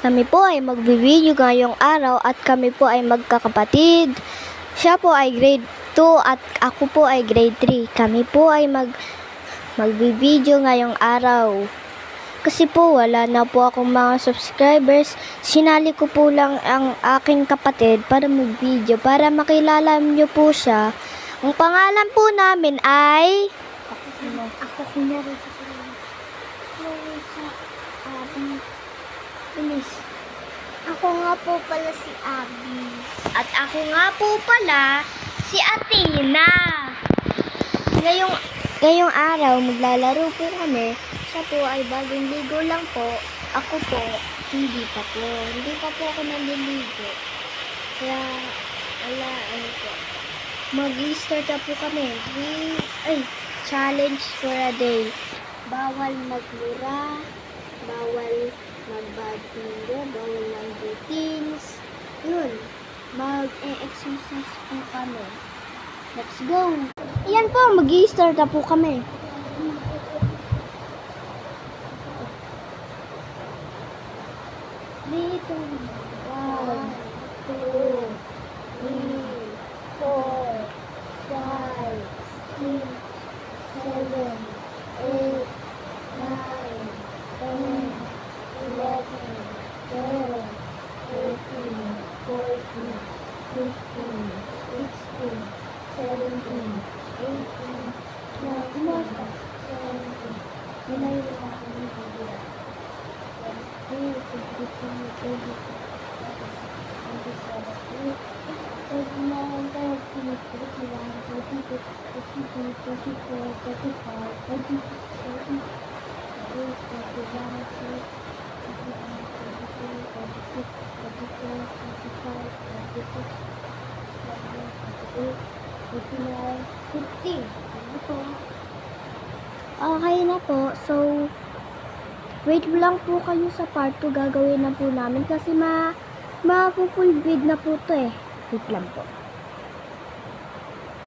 Kami po ay magbi-video ngayong araw at kami po ay magkakapatid. Siya po ay grade 2 at ako po ay grade 3. Kami po ay magbi-video ngayong araw. Kasi po wala na po akong mga subscribers. Sinali ko po lang ang aking kapatid para mag-video para makilala niyo po siya. Ang pangalan po namin ay Ako kunyari sa Bilis. Ako nga po pala si Abby. at ako nga po pala si Athena. Ngayong araw maglalaro po kami. Siya po ay bagong ligo lang po. Ako po, hindi pa po. Hindi pa po ako naliligo. Kaya, po. Mag-start na po kami. Challenge for a day. Bawal maglura, bawal mag-bad finger, bawal mag-routines. Yun, mag-exercise po kami. Let's go! Yan po, mag-start na po kami. Dito. 1, 2, 3, 4, 5, 6, 7, 8, 9, 10, 11, 12, 13, 14, 15, 16, 17, 18, 19, 20. Minayin na ako ng pagkira. 50. Okay na po. So, wait lang po kayo sa part 2. Gagawin na po namin kasi ma-full bid na po to eh. Wait lang po.